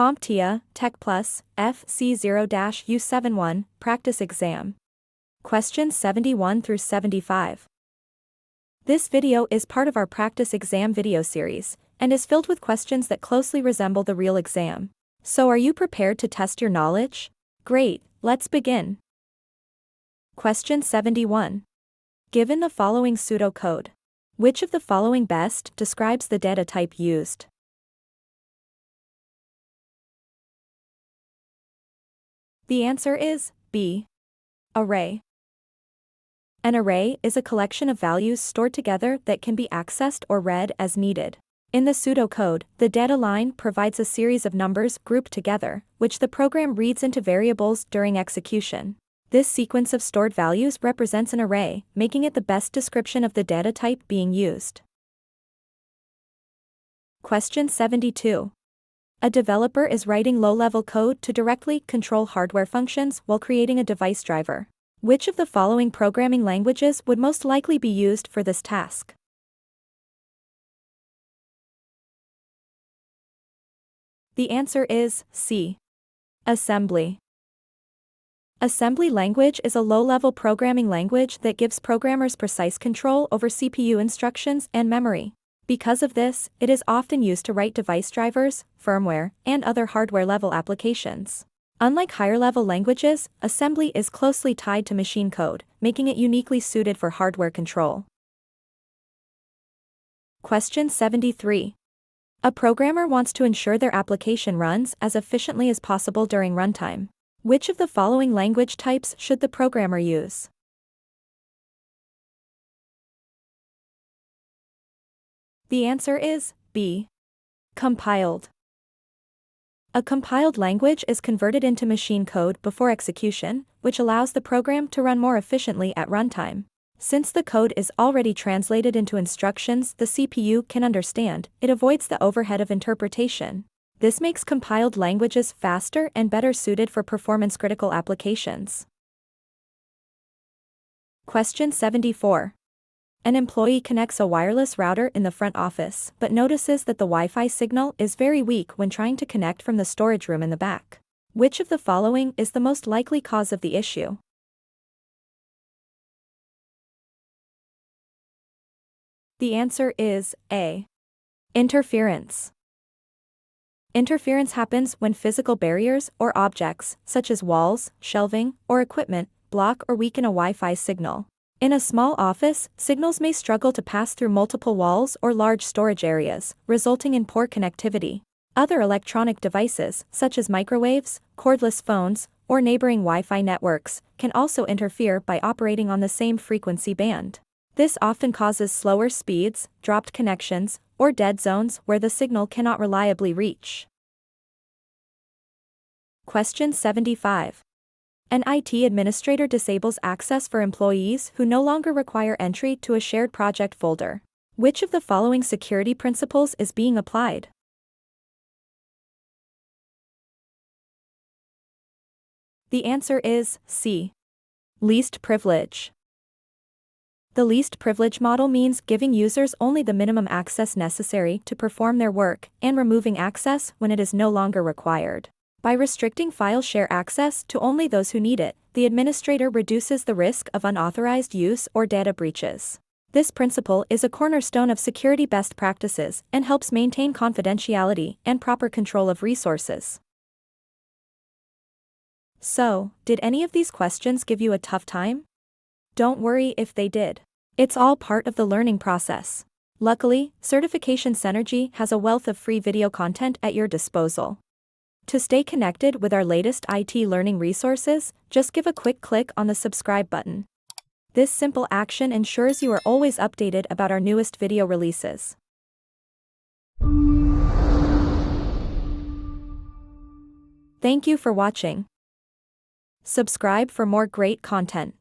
CompTIA, Tech Plus, FC0-U71, Practice Exam. Questions 71 through 75. This video is part of our practice exam video series, and is filled with questions that closely resemble the real exam. So are you prepared to test your knowledge? Great, let's begin. Question 71. Given the following pseudocode, which of the following best describes the data type used? The answer is B. Array. An array is a collection of values stored together that can be accessed or read as needed. In the pseudocode, the data line provides a series of numbers grouped together, which the program reads into variables during execution. This sequence of stored values represents an array, making it the best description of the data type being used. Question 72. A developer is writing low-level code to directly control hardware functions while creating a device driver. Which of the following programming languages would most likely be used for this task? The answer is C. Assembly. Assembly language is a low-level programming language that gives programmers precise control over CPU instructions and memory. Because of this, it is often used to write device drivers, firmware, and other hardware-level applications. Unlike higher-level languages, assembly is closely tied to machine code, making it uniquely suited for hardware control. Question 73. A programmer wants to ensure their application runs as efficiently as possible during runtime. Which of the following language types should the programmer use? The answer is B. Compiled. A compiled language is converted into machine code before execution, which allows the program to run more efficiently at runtime. Since the code is already translated into instructions the CPU can understand, it avoids the overhead of interpretation. This makes compiled languages faster and better suited for performance-critical applications. Question 74. An employee connects a wireless router in the front office but notices that the Wi-Fi signal is very weak when trying to connect from the storage room in the back. Which of the following is the most likely cause of the issue? The answer is A. Interference. Interference happens when physical barriers or objects, such as walls, shelving, or equipment, block or weaken a Wi-Fi signal. In a small office, signals may struggle to pass through multiple walls or large storage areas, resulting in poor connectivity. Other electronic devices, such as microwaves, cordless phones, or neighboring Wi-Fi networks, can also interfere by operating on the same frequency band. This often causes slower speeds, dropped connections, or dead zones where the signal cannot reliably reach. Question 75. An IT administrator disables access for employees who no longer require entry to a shared project folder. Which of the following security principles is being applied? The answer is C. Least privilege. The least privilege model means giving users only the minimum access necessary to perform their work and removing access when it is no longer required. By restricting file share access to only those who need it, the administrator reduces the risk of unauthorized use or data breaches. This principle is a cornerstone of security best practices and helps maintain confidentiality and proper control of resources. So, did any of these questions give you a tough time? Don't worry if they did. It's all part of the learning process. Luckily, Certification Cynergy has a wealth of free video content at your disposal. To stay connected with our latest IT learning resources, just give a quick click on the subscribe button. This simple action ensures you are always updated about our newest video releases. Thank you for watching. Subscribe for more great content.